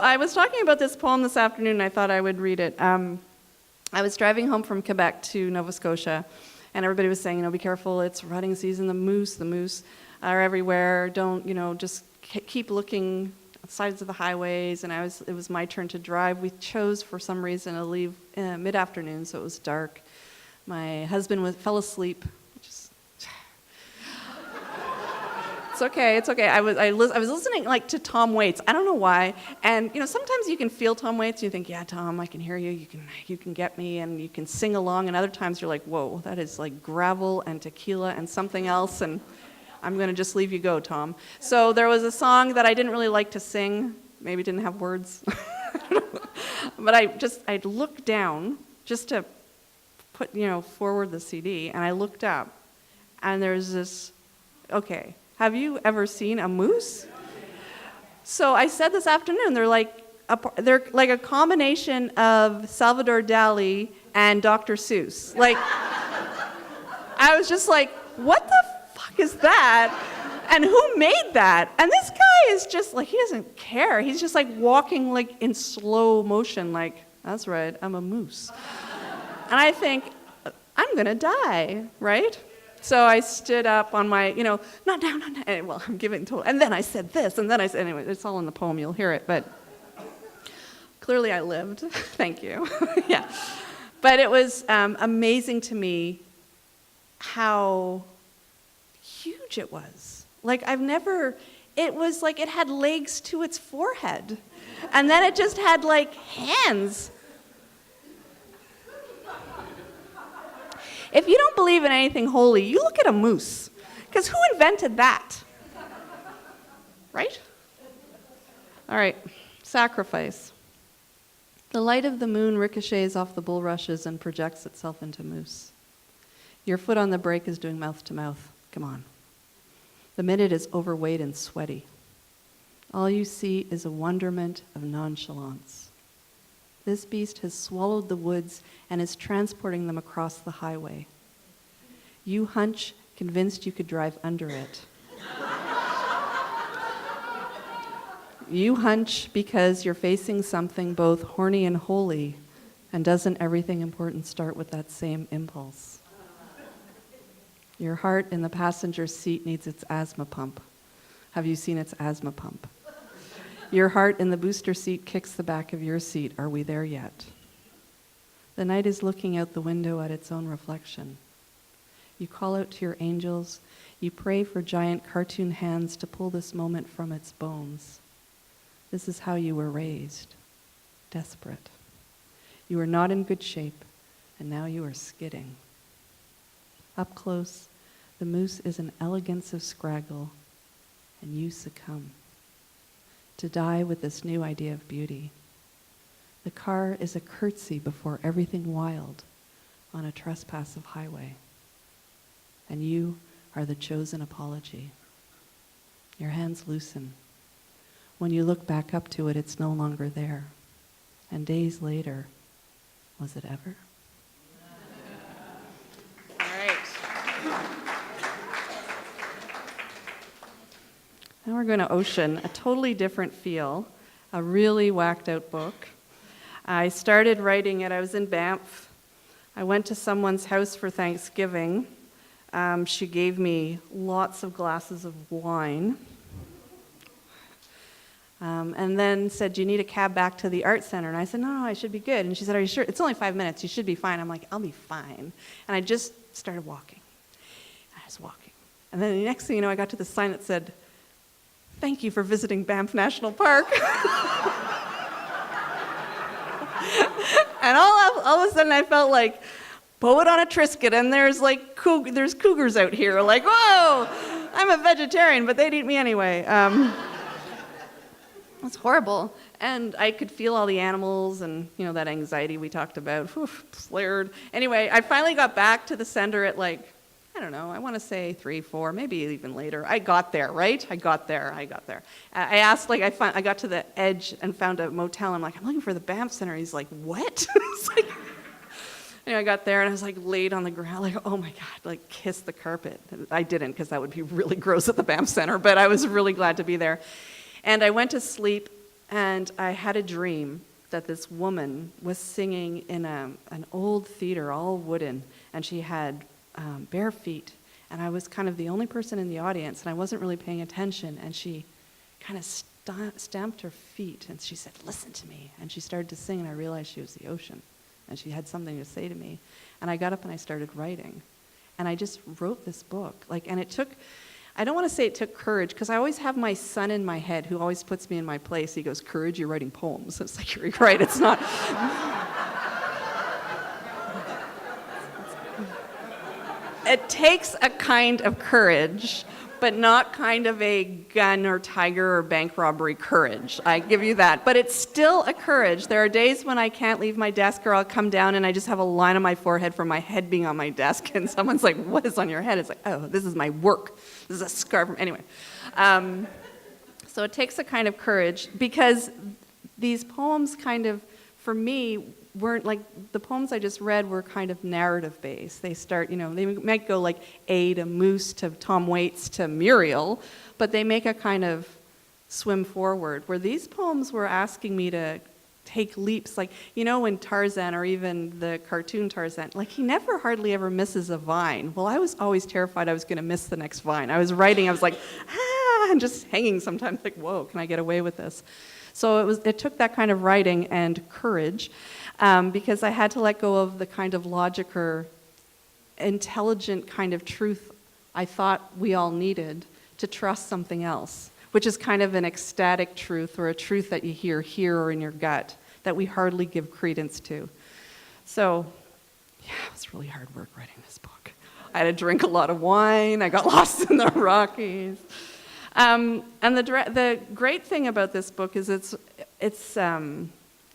I was talking about this poem this afternoon, and I thought I would read it. I was driving home from Quebec to Nova Scotia, and everybody was saying, be careful, it's rutting season, the moose are everywhere, don't, just keep looking at the sides of the highways, and it was my turn to drive. We chose, for some reason, to leave mid-afternoon, so it was dark. My husband fell asleep. It's okay. I was listening to Tom Waits. I don't know why. And sometimes you can feel Tom Waits. And you think, yeah, Tom, I can hear you. You can get me, and you can sing along. And other times you're like, whoa, that is like gravel and tequila and something else. And I'm going to just leave you go, Tom. So there was a song that I didn't really like to sing. Maybe didn't have words. But I'd look down just to put forward the CD, and I looked up, and there's this. Okay. Have you ever seen a moose? So I said this afternoon, they're like a combination of Salvador Dali and Dr. Seuss. I was just like, what the fuck is that? And who made that? And this guy is just he doesn't care. He's just walking in slow motion, that's right, I'm a moose. And I think, I'm gonna die, right? So I stood up on my, not down. Well, I'm giving total. And then I said this, and then I said, anyway, it's all in the poem, you'll hear it, but clearly I lived. Thank you. Yeah. But it was amazing to me how huge it was. It was it had legs to its forehead. And then it just had hands. If you don't believe in anything holy, you look at a moose. Because who invented that? Right? All right, sacrifice. The light of the moon ricochets off the bulrushes and projects itself into moose. Your foot on the brake is doing mouth to mouth. Come on. The minute is overweight and sweaty. All you see is a wonderment of nonchalance. This beast has swallowed the woods and is transporting them across the highway. You hunch, convinced you could drive under it. You hunch because you're facing something both horny and holy, and doesn't everything important start with that same impulse? Your heart in the passenger seat needs its asthma pump. Have you seen its asthma pump? Your heart in the booster seat kicks the back of your seat. Are we there yet? The night is looking out the window at its own reflection. You call out to your angels. You pray for giant cartoon hands to pull this moment from its bones. This is how you were raised. Desperate. You are not in good shape, and now you are skidding. Up close, the moose is an elegance of scraggle, and you succumb. To die with this new idea of beauty. The car is a curtsy before everything wild on a trespassive highway. And you are the chosen apology. Your hands loosen. When you look back up to it, it's no longer there. And days later, was it ever? All right. Now we're going to Ocean, a totally different feel, a really whacked out book. I started writing it, I was in Banff. I went to someone's house for Thanksgiving. She gave me lots of glasses of wine. And then said, do you need a cab back to the art center? And I said, no, I should be good. And she said, are you sure? It's only 5 minutes, you should be fine. I'm like, I'll be fine. And I just started walking. I was walking. And then the next thing you know, I got to the sign that said, thank you for visiting Banff National Park. And all of a sudden I felt like poet on a Triscuit, and there's there's cougars out here. Whoa, I'm a vegetarian, but they'd eat me anyway. It's horrible. And I could feel all the animals and, that anxiety we talked about. Flared. Anyway, I finally got back to the center at I don't know, I want to say 3, 4, maybe even later. I got there, right? I got there. I asked, I got to the edge and found a motel. I'm looking for the Banff Center. He's like, what? Anyway, I got there and I was laid on the ground, oh my God, kiss the carpet. I didn't, because that would be really gross at the Banff Center, but I was really glad to be there. And I went to sleep, And I had a dream that this woman was singing in an old theater, all wooden, and she had bare feet. And I was kind of the only person in the audience, and I wasn't really paying attention. And she kind of stamped her feet, and she said, "Listen to me." And she started to sing, and I realized she was the ocean, and she had something to say to me. And I got up and I started writing. And I just wrote this book. And it took, I don't want to say it took courage, because I always have my son in my head who always puts me in my place. He goes, "Courage, you're writing poems." It's like, you're right, it's not. It takes a kind of courage, but not kind of a gun or tiger or bank robbery courage. I give you that. But it's still a courage. There are days when I can't leave my desk, or I'll come down and I just have a line on my forehead from my head being on my desk, and someone's like, "What is on your head?" It's like, "Oh, this is my work. This is a scarf." Anyway. So it takes a kind of courage, because these poems kind of, for me, weren't like, the poems I just read were kind of narrative based. They start, they might go like A to Moose to Tom Waits to Muriel, but they make a kind of swim forward, where these poems were asking me to take leaps. Like, when Tarzan, or even the cartoon Tarzan, he never hardly ever misses a vine. Well, I was always terrified I was going to miss the next vine. I was writing, I was like, and just hanging sometimes, like, whoa, can I get away with this? So it took that kind of writing and courage, because I had to let go of the kind of logic or intelligent kind of truth I thought we all needed to trust something else, which is kind of an ecstatic truth, or a truth that you hear here or in your gut, that we hardly give credence to. So, yeah, it was really hard work writing this book. I had to drink a lot of wine. I got lost in the Rockies. And the great thing about this book is it's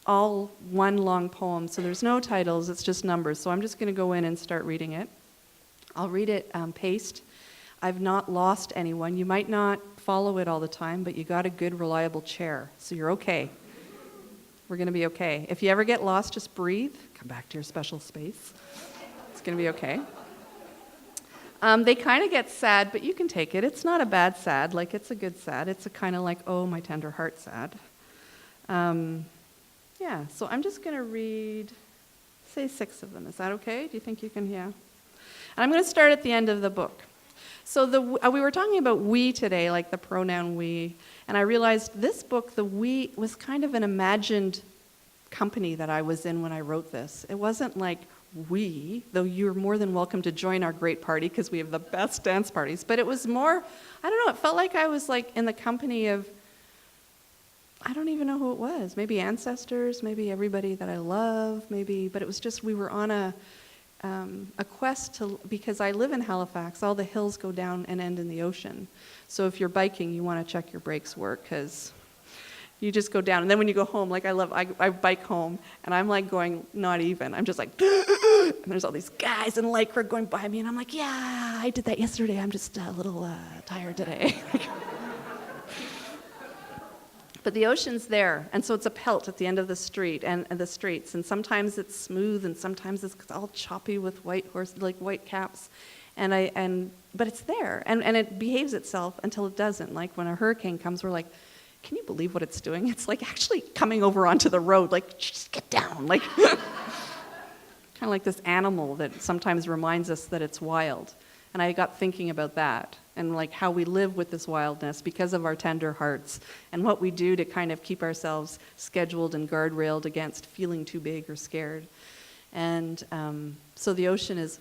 all one long poem, so there's no titles, it's just numbers. So I'm just going to go in and start reading it. I'll read it paced. I've not lost anyone. You might not follow it all the time, but you got a good, reliable chair, so you're okay. We're going to be okay. If you ever get lost, just breathe. Come back to your special space. It's going to be okay. They kind of get sad, but you can take it. It's not a bad sad. It's a good sad. It's a kind of like, oh, my tender heart sad. Yeah, so I'm just going to read, say 6 of them. Is that okay? Do you think you can, yeah? And I'm going to start at the end of the book. So we were talking about we today, like the pronoun we, and I realized this book, the we, was kind of an imagined company that I was in when I wrote this. It wasn't like we, though you're more than welcome to join our great party, because we have the best dance parties, but it was more, I don't know, it felt like I was in the company of, I don't even know who it was, maybe ancestors, maybe everybody that I love, maybe, but it was just, we were on a quest to, because I live in Halifax, all the hills go down and end in the ocean. So if you're biking, you want to check your brakes work, because you just go down. And then when you go home, I bike home, and I'm going not even. I'm just and there's all these guys in Lycra going by me, and I'm like, yeah, I did that yesterday. I'm just a little tired today. But the ocean's there, and so it's a pelt at the end of the street and the streets, and sometimes it's smooth, and sometimes it's all choppy with white caps, but it's there, and it behaves itself until it doesn't. Like when a hurricane comes, we're like, can you believe what it's doing? It's actually coming over onto the road, just get down, kind of like this animal that sometimes reminds us that it's wild. And I got thinking about that, and how we live with this wildness because of our tender hearts, and what we do to kind of keep ourselves scheduled and guardrailed against feeling too big or scared. And so the ocean is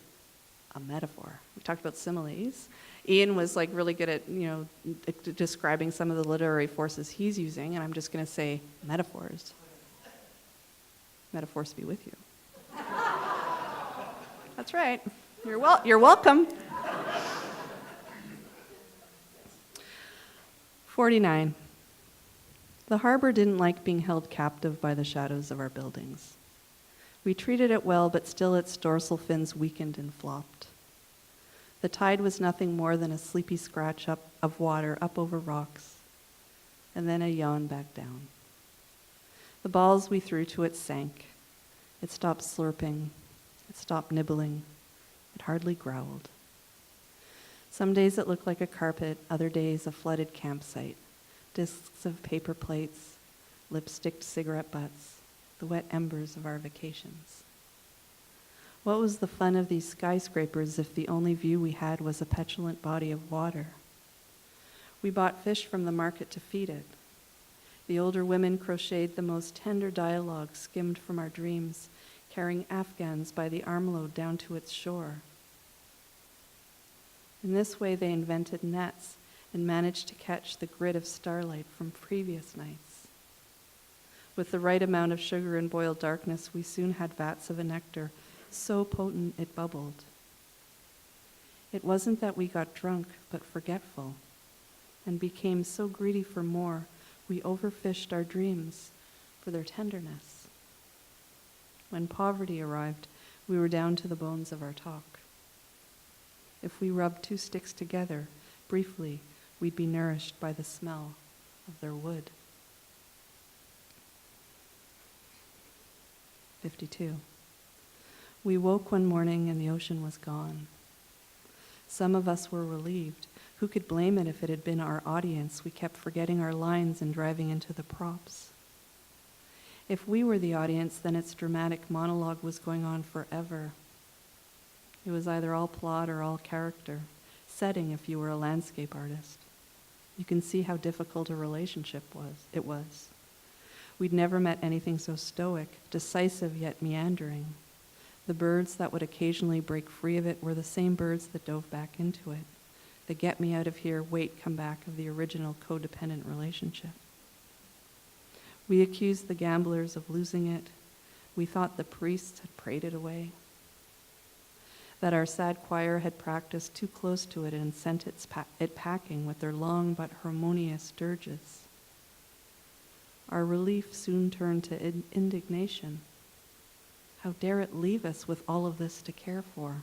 a metaphor. We talked about similes. Ian was really good at describing some of the literary forces he's using, and I'm just going to say metaphors. Metaphors be with you. That's right. You're welcome. 49. The harbor didn't like being held captive by the shadows of our buildings. We treated it well, but still its dorsal fins weakened and flopped. The tide was nothing more than a sleepy scratch up of water up over rocks, and then a yawn back down. The balls we threw to it sank. It stopped slurping. It stopped nibbling. It hardly growled. Some days it looked like a carpet, other days a flooded campsite, discs of paper plates, lipsticked cigarette butts, the wet embers of our vacations. What was the fun of these skyscrapers if the only view we had was a petulant body of water? We bought fish from the market to feed it. The older women crocheted the most tender dialogue skimmed from our dreams, carrying Afghans by the armload down to its shore. In this way, they invented nets and managed to catch the grit of starlight from previous nights. With the right amount of sugar and boiled darkness, we soon had vats of a nectar so potent it bubbled. It wasn't that we got drunk, but forgetful, and became so greedy for more, we overfished our dreams for their tenderness. When poverty arrived, we were down to the bones of our talk. If we rubbed two sticks together, briefly, we'd be nourished by the smell of their wood. 52. We woke one morning and the ocean was gone. Some of us were relieved. Who could blame it if it had been our audience? We kept forgetting our lines and driving into the props. If we were the audience, then its dramatic monologue was going on forever. It was either all plot or all character, setting if you were a landscape artist. You can see how difficult a relationship it was. We'd never met anything so stoic, decisive yet meandering. The birds that would occasionally break free of it were the same birds that dove back into it. The get me out of here, wait, come back of the original codependent relationship. We accused the gamblers of losing it. We thought the priests had prayed it away. That our sad choir had practiced too close to it and sent it packing with their long but harmonious dirges. Our relief soon turned to indignation. How dare it leave us with all of this to care for?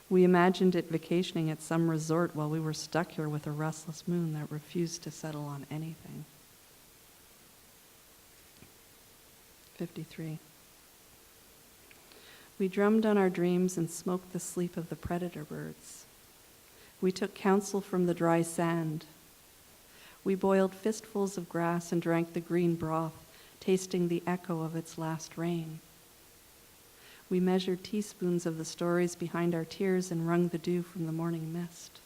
We imagined it vacationing at some resort while we were stuck here with a restless moon that refused to settle on anything. 53. We drummed on our dreams and smoked the sleep of the predator birds. We took counsel from the dry sand. We boiled fistfuls of grass and drank the green broth, tasting the echo of its last rain. We measured teaspoons of the stories behind our tears and wrung the dew from the morning mist.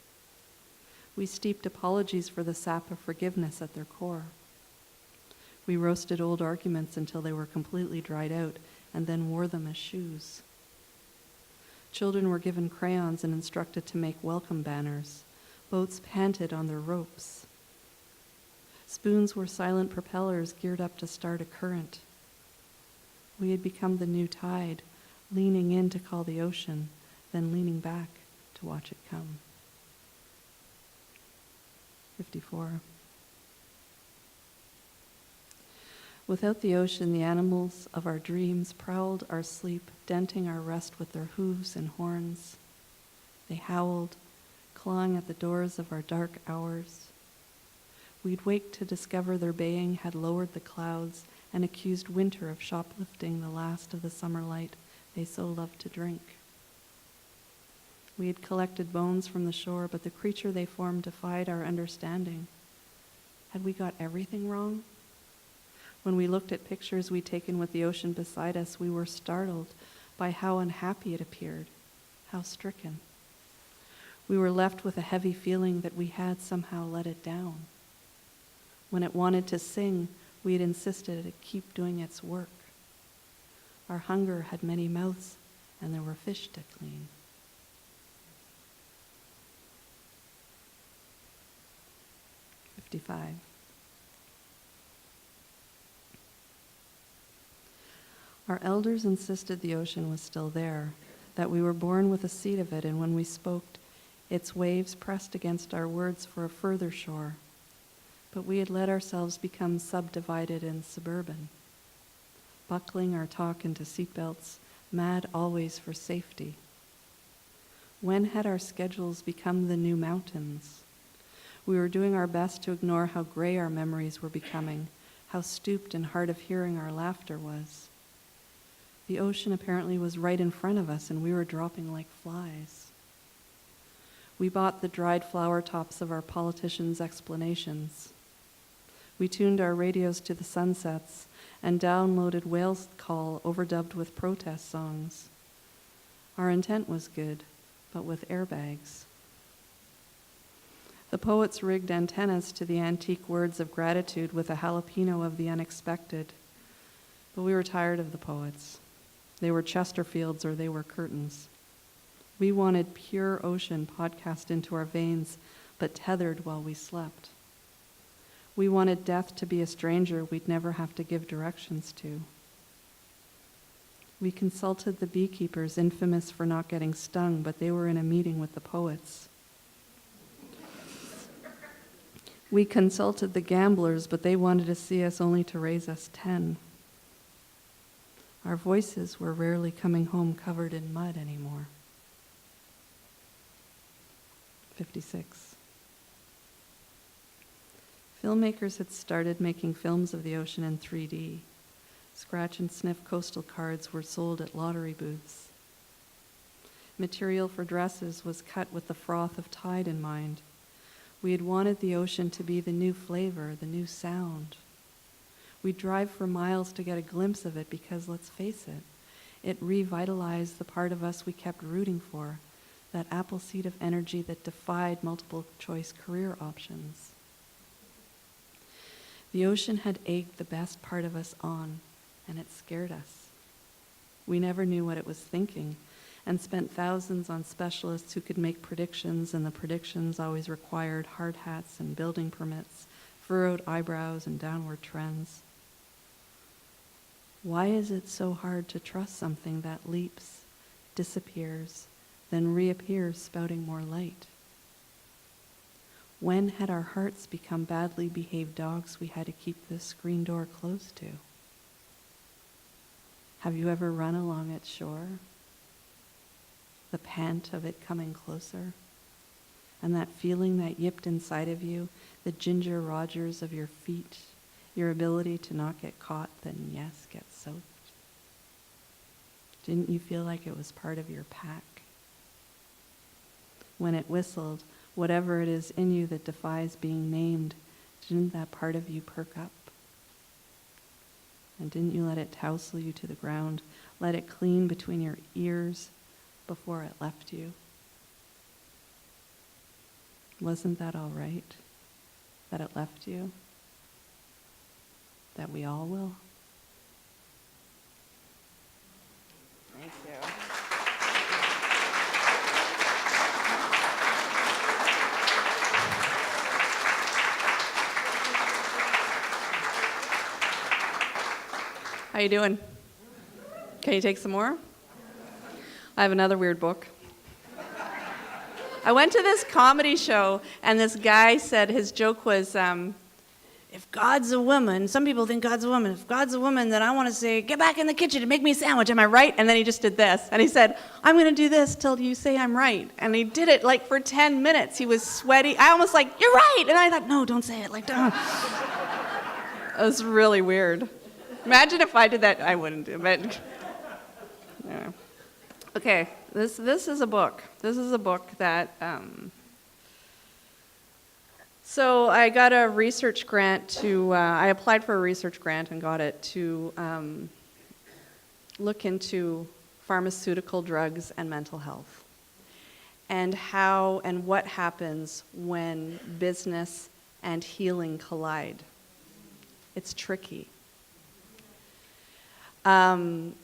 We steeped apologies for the sap of forgiveness at their core. We roasted old arguments until they were completely dried out and then wore them as shoes. Children were given crayons and instructed to make welcome banners. Boats panted on their ropes. Spoons were silent propellers geared up to start a current. We had become the new tide, leaning in to call the ocean, then leaning back to watch it come. 54. Without the ocean, the animals of our dreams prowled our sleep, denting our rest with their hooves and horns. They howled, clawing at the doors of our dark hours. We'd wake to discover their baying had lowered the clouds and accused winter of shoplifting the last of the summer light they so loved to drink. We had collected bones from the shore, but the creature they formed defied our understanding. Had we got everything wrong? When we looked at pictures we'd taken with the ocean beside us, we were startled by how unhappy it appeared, how stricken. We were left with a heavy feeling that we had somehow let it down. When it wanted to sing, we had insisted it keep doing its work. Our hunger had many mouths, and there were fish to clean. "55. Our elders insisted the ocean was still there, that we were born with a seed of it, and when we spoke, its waves pressed against our words for a further shore. But we had let ourselves become subdivided and suburban, buckling our talk into seatbelts, mad always for safety. When had our schedules become the new mountains? We were doing our best to ignore how gray our memories were becoming, how stooped and hard of hearing our laughter was. The ocean apparently was right in front of us, and we were dropping like flies. We bought the dried flower tops of our politicians' explanations. We tuned our radios to the sunsets and downloaded whale call overdubbed with protest songs. Our intent was good, but with airbags. The poets rigged antennas to the antique words of gratitude with a jalapeno of the unexpected. But we were tired of the poets. They were Chesterfields or they were curtains. We wanted pure ocean podcast into our veins, but tethered while we slept. We wanted death to be a stranger we'd never have to give directions to. We consulted the beekeepers, infamous for not getting stung, but they were in a meeting with the poets. We consulted the gamblers, but they wanted to see us only to raise us 10. Our voices were rarely coming home covered in mud anymore. 56. Filmmakers had started making films of the ocean in 3D. Scratch and sniff coastal cards were sold at lottery booths. Material for dresses was cut with the froth of tide in mind. We had wanted the ocean to be the new flavor, the new sound. We'd drive for miles to get a glimpse of it because, let's face it, it revitalized the part of us we kept rooting for, that apple seed of energy that defied multiple choice career options. The ocean had egged the best part of us on, and it scared us. We never knew what it was thinking, and spent thousands on specialists who could make predictions, and the predictions always required hard hats and building permits, furrowed eyebrows and downward trends. Why is it so hard to trust something that leaps, disappears, then reappears spouting more light? When had our hearts become badly behaved dogs we had to keep the screen door closed to? Have you ever run along its shore? The pant of it coming closer? And that feeling that yipped inside of you, the Ginger Rogers of your feet, your ability to not get caught, then yes, get soaked. Didn't you feel like it was part of your pack? When it whistled, whatever it is in you that defies being named, didn't that part of you perk up? And didn't you let it tousle you to the ground, let it clean between your ears before it left you? Wasn't that all right, that it left you? That we all will? Thank you. How you doing? Can you take some more? I have another weird book. I went to this comedy show, and this guy said his joke was, if God's a woman, some people think God's a woman. If God's a woman, then I want to say, get back in the kitchen and make me a sandwich. Am I right? And then he just did this. And he said, I'm going to do this till you say I'm right. And he did it like for 10 minutes. He was sweaty. I almost like, you're right. And I thought, no, don't say it. Like, don't. It was really weird. Imagine if I did that. I wouldn't do it. But yeah. Okay, this is a book. This is a book that... So I got a research grant to, I applied for a research grant and got it to look into pharmaceutical drugs and mental health, and how and what happens when business and healing collide. It's tricky. And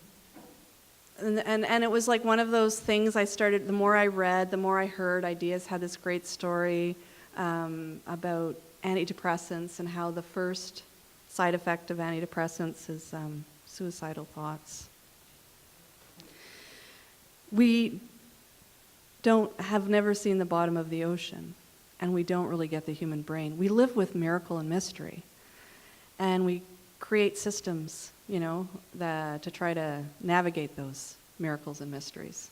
it was like one of those things I started, the more I read, the more I heard. Ideas had this great story about antidepressants and how the first side effect of antidepressants is suicidal thoughts. We have never seen the bottom of the ocean, and we don't really get the human brain. We live with miracle and mystery, and we create systems, to try to navigate those miracles and mysteries.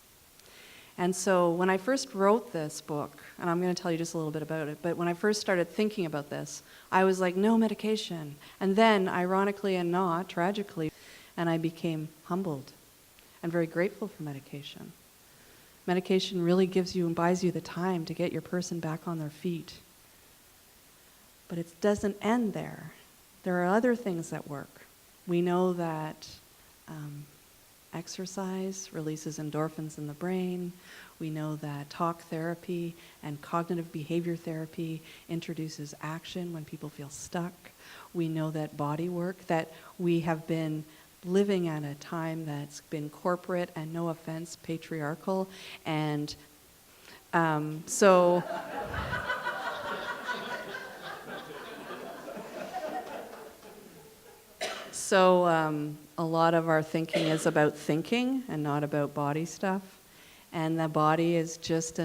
And so when I first wrote this book, and I'm going to tell you just a little bit about it, but when I first started thinking about this, I was like, no medication. And then, ironically and not, tragically, and I became humbled and very grateful for medication. Medication really gives you and buys you the time to get your person back on their feet. But it doesn't end there. there are other things that work. We know that exercise releases endorphins in the brain. We know that talk therapy and cognitive behavior therapy introduces action when people feel stuck. We know that body work, that we have been living at a time that's been corporate and, no offense, patriarchal. And so a lot of our thinking is about thinking and not about body stuff. And the body is just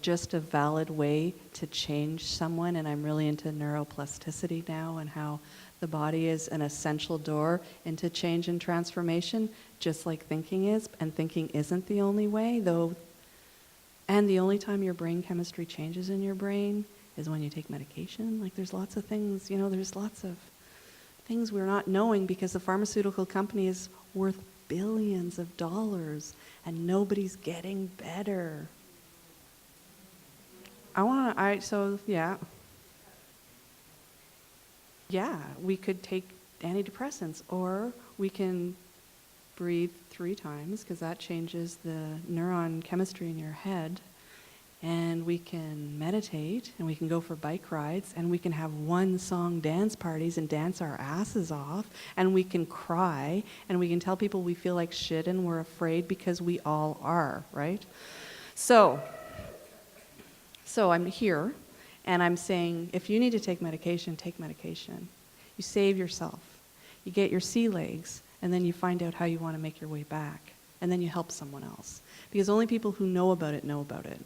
just a valid way to change someone. And I'm really into neuroplasticity now, and how the body is an essential door into change and transformation, just like thinking is. And thinking isn't the only way, though. And the only time your brain chemistry changes in your brain is when you take medication. Like, there's lots of things, there's lots of things we're not knowing, because the pharmaceutical company is worth billions of dollars and nobody's getting better. Yeah, we could take antidepressants, or we can breathe 3 times, because that changes the neuron chemistry in your head. And we can meditate, and we can go for bike rides, and we can have one-song dance parties and dance our asses off, and we can cry, and we can tell people we feel like shit and we're afraid, because we all are, right? So I'm here, and I'm saying, if you need to take medication, take medication. You save yourself. You get your sea legs, and then you find out how you want to make your way back, and then you help someone else. Because only people who know about it know about it.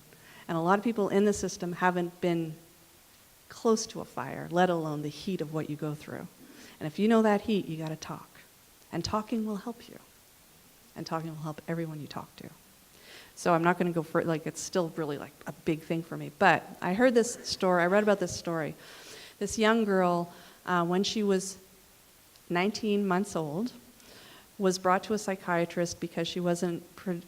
And a lot of people in the system haven't been close to a fire, let alone the heat of what you go through. And if you know that heat, you got to talk. And talking will help you. And talking will help everyone you talk to. So I'm not going to go for it, it's still really a big thing for me. But I heard this story, I read about this story. This young girl, when she was 19 months old, was brought to a psychiatrist because she wasn't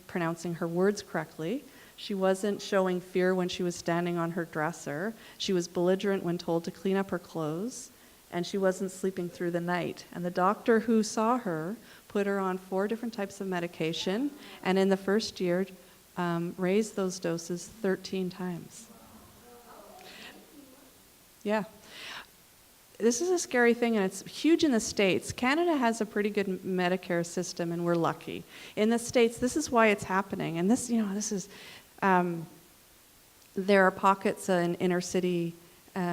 pronouncing her words correctly. She wasn't showing fear when she was standing on her dresser. She was belligerent when told to clean up her clothes. And she wasn't sleeping through the night. And the doctor who saw her put her on 4 different types of medication. And in the first year, raised those doses 13 times. Yeah. This is a scary thing, and it's huge in the States. Canada has a pretty good Medicare system, and we're lucky. In the States, this is why it's happening. And this is... there are pockets in inner city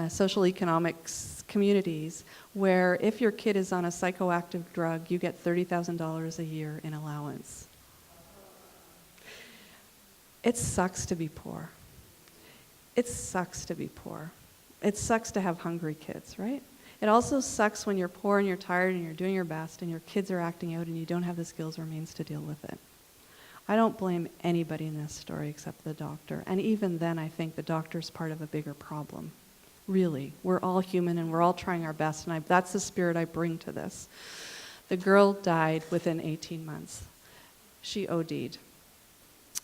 social economics communities where if your kid is on a psychoactive drug, you get $30,000 a year in allowance. It sucks to be poor. It sucks to be poor. It sucks to have hungry kids, right? It also sucks when you're poor and you're tired and you're doing your best and your kids are acting out and you don't have the skills or means to deal with it. I don't blame anybody in this story except the doctor. And even then, I think the doctor's part of a bigger problem. Really. We're all human and we're all trying our best, and that's the spirit I bring to this. The girl died within 18 months. She OD'd.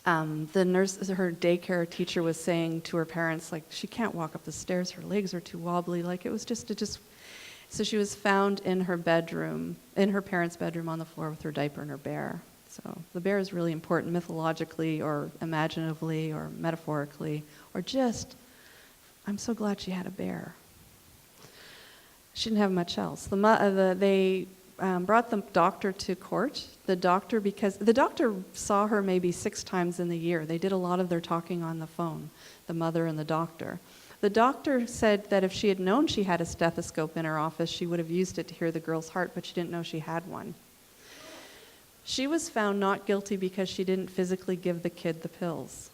The nurse, her daycare teacher, was saying to her parents, she can't walk up the stairs, her legs are too wobbly. So she was found in her bedroom, in her parents' bedroom, on the floor with her diaper and her bear. So the bear is really important mythologically or imaginatively or metaphorically, or just, I'm so glad she had a bear. She didn't have much else. They brought the doctor to court. Because the doctor saw her maybe 6 times in the year. They did a lot of their talking on the phone, the mother and the doctor. The doctor said that if she had known she had a stethoscope in her office, she would have used it to hear the girl's heart, but she didn't know she had one. She was found not guilty because she didn't physically give the kid the pills.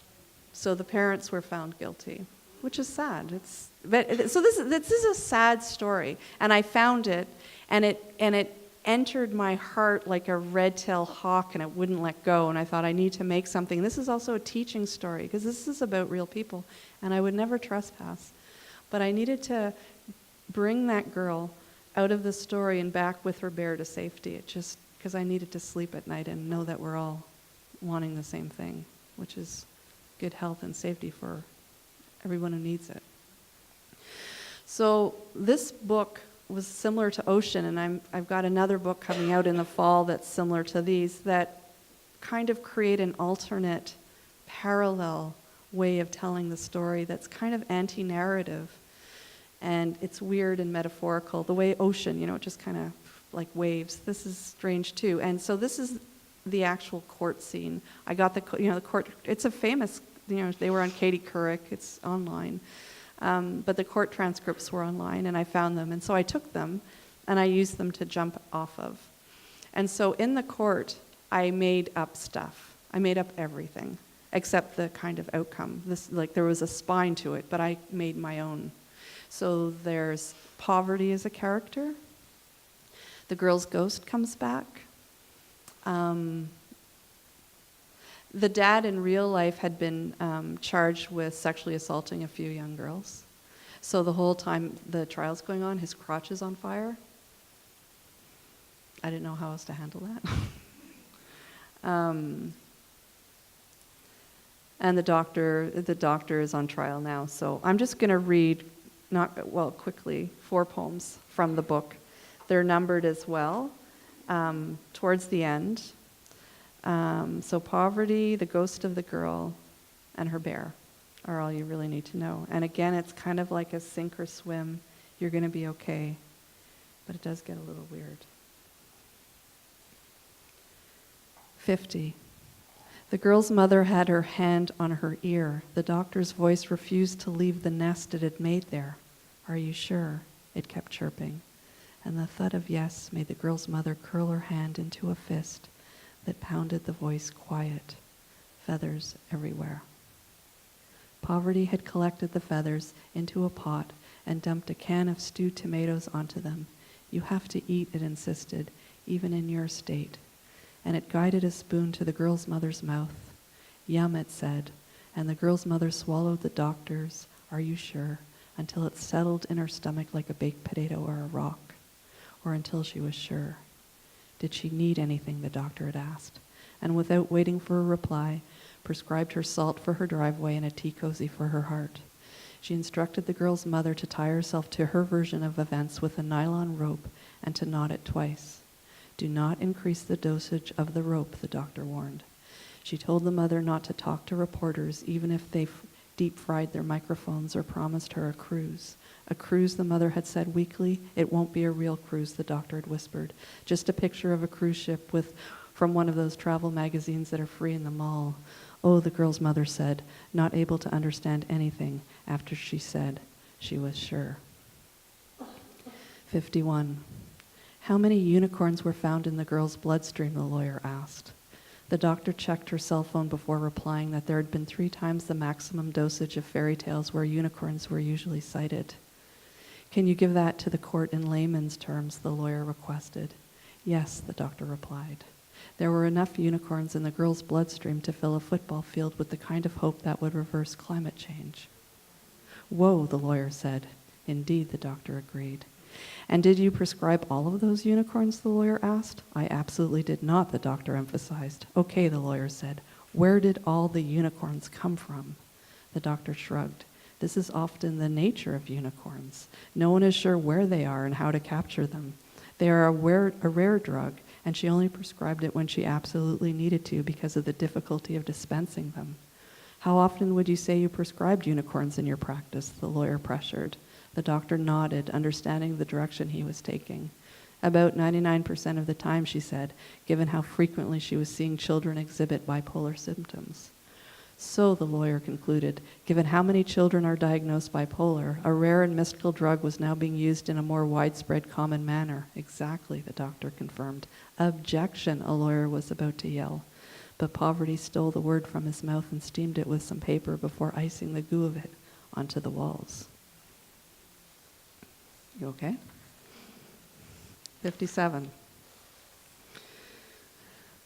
So the parents were found guilty, which is sad. So this is a sad story, and I found it, and it entered my heart like a red-tailed hawk, and it wouldn't let go. And I thought, I need to make something. This is also a teaching story because this is about real people, and I would never trespass. But I needed to bring that girl out of the story and back with her bear to safety. Because I needed to sleep at night and know that we're all wanting the same thing, which is good health and safety for everyone who needs it. So this book was similar to ocean, and I've got another book coming out in the fall that's similar to these that kind of create an alternate, parallel way of telling the story that's kind of anti-narrative. And it's weird and metaphorical. The way ocean, it just kind of like waves. This is strange too. And so this is the actual court scene. I got the court. It's a famous, they were on Katie Couric. It's online. But the court transcripts were online, and I found them. And so I took them, and I used them to jump off of. And so in the court, I made up stuff. I made up everything, except the kind of outcome. There was a spine to it, but I made my own. So there's poverty as a character. The girl's ghost comes back. The dad in real life had been charged with sexually assaulting a few young girls. So the whole time the trial's going on, his crotch is on fire. I didn't know how else to handle that. And the doctor is on trial now. So I'm just going to read, quickly, 4 poems from the book. They're numbered as well towards the end. So poverty, the ghost of the girl, and her bear are all you really need to know. And again, it's kind of like a sink or swim. You're going to be okay. But it does get a little weird. 50. The girl's mother had her hand on her ear. The doctor's voice refused to leave the nest it had made there. Are you sure? It kept chirping. And the thud of yes made the girl's mother curl her hand into a fist that pounded the voice quiet. Feathers everywhere. Poverty had collected the feathers into a pot and dumped a can of stewed tomatoes onto them. You have to eat, it insisted, even in your state. And it guided a spoon to the girl's mother's mouth. Yum, it said, and the girl's mother swallowed the doctor's, are you sure, until it settled in her stomach like a baked potato or a rock, or until she was sure. Did she need anything, the doctor had asked, and without waiting for a reply, prescribed her salt for her driveway and a tea cozy for her heart. She instructed the girl's mother to tie herself to her version of events with a nylon rope and to knot it twice. Do not increase the dosage of the rope, the doctor warned. She told the mother not to talk to reporters, even if they deep-fried their microphones or promised her a cruise. A cruise, the mother had said weakly. It won't be a real cruise, the doctor had whispered. Just a picture of a cruise ship from one of those travel magazines that are free in the mall. Oh, the girl's mother said, not able to understand anything after she said she was sure. 51. How many unicorns were found in the girl's bloodstream, the lawyer asked. The doctor checked her cell phone before replying that there had been 3 times the maximum dosage of fairy tales where unicorns were usually cited. Can you give that to the court in layman's terms, the lawyer requested. Yes, the doctor replied. There were enough unicorns in the girl's bloodstream to fill a football field with the kind of hope that would reverse climate change. Whoa, the lawyer said. Indeed, the doctor agreed. And did you prescribe all of those unicorns, the lawyer asked. I absolutely did not, the doctor emphasized. Okay, the lawyer said. Where did all the unicorns come from? The doctor shrugged. This is often the nature of unicorns. No one is sure where they are and how to capture them. They are a rare drug, and she only prescribed it when she absolutely needed to because of the difficulty of dispensing them. How often would you say you prescribed unicorns in your practice? The lawyer pressured. The doctor nodded, understanding the direction he was taking. About 99% of the time, she said, given how frequently she was seeing children exhibit bipolar symptoms. So, the lawyer concluded, given how many children are diagnosed bipolar, a rare and mystical drug was now being used in a more widespread common manner. Exactly, the doctor confirmed. Objection, a lawyer was about to yell. But Poverty stole the word from his mouth and steamed it with some paper before icing the goo of it onto the walls. You okay? 57.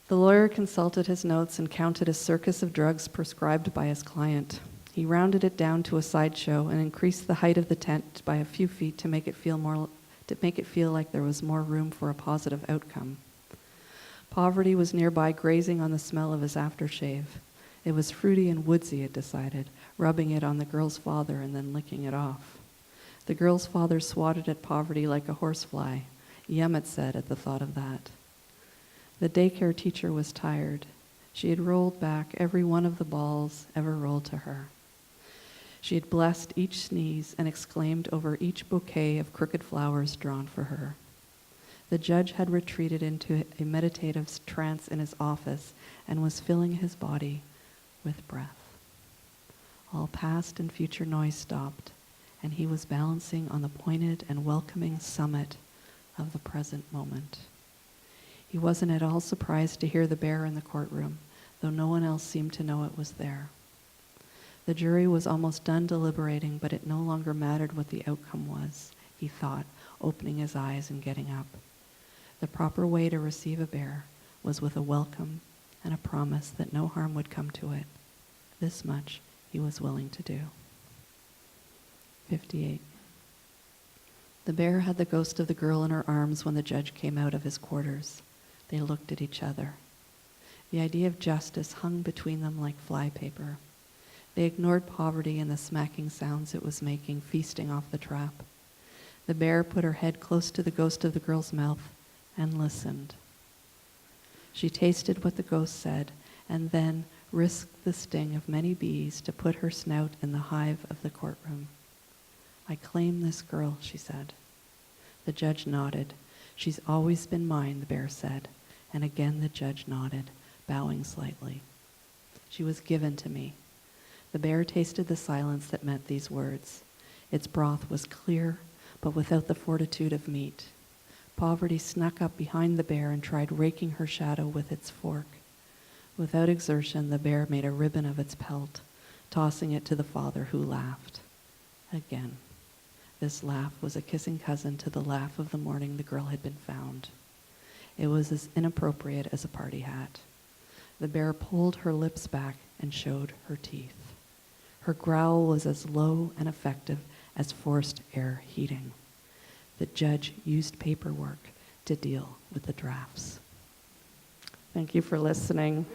The lawyer consulted his notes and counted a circus of drugs prescribed by his client. He rounded it down to a sideshow and increased the height of the tent by a few feet to make it feel like there was more room for a positive outcome. Poverty was nearby, grazing on the smell of his aftershave. It was fruity and woodsy, it decided, rubbing it on the girl's father and then licking it off. The girl's father swatted at poverty like a horsefly. Yum, it said at the thought of that. The daycare teacher was tired. She had rolled back every one of the balls ever rolled to her. She had blessed each sneeze and exclaimed over each bouquet of crooked flowers drawn for her. The judge had retreated into a meditative trance in his office and was filling his body with breath. All past and future noise stopped, and he was balancing on the pointed and welcoming summit of the present moment. He wasn't at all surprised to hear the bear in the courtroom, though no one else seemed to know it was there. The jury was almost done deliberating, but it no longer mattered what the outcome was, he thought, opening his eyes and getting up. The proper way to receive a bear was with a welcome and a promise that no harm would come to it. This much he was willing to do. 58. The bear had the ghost of the girl in her arms when the judge came out of his quarters. They looked at each other. The idea of justice hung between them like flypaper. They ignored poverty and the smacking sounds it was making, feasting off the trap. The bear put her head close to the ghost of the girl's mouth and listened. She tasted what the ghost said and then risked the sting of many bees to put her snout in the hive of the courtroom. I claim this girl, she said. The judge nodded. She's always been mine, the bear said. And again the judge nodded, bowing slightly. She was given to me. The bear tasted the silence that meant these words. Its broth was clear, but without the fortitude of meat. Poverty snuck up behind the bear and tried raking her shadow with its fork. Without exertion, the bear made a ribbon of its pelt, tossing it to the father, who laughed. Again. This laugh was a kissing cousin to the laugh of the morning the girl had been found. It was as inappropriate as a party hat. The bear pulled her lips back and showed her teeth. Her growl was as low and effective as forced air heating. The judge used paperwork to deal with the drafts. Thank you for listening.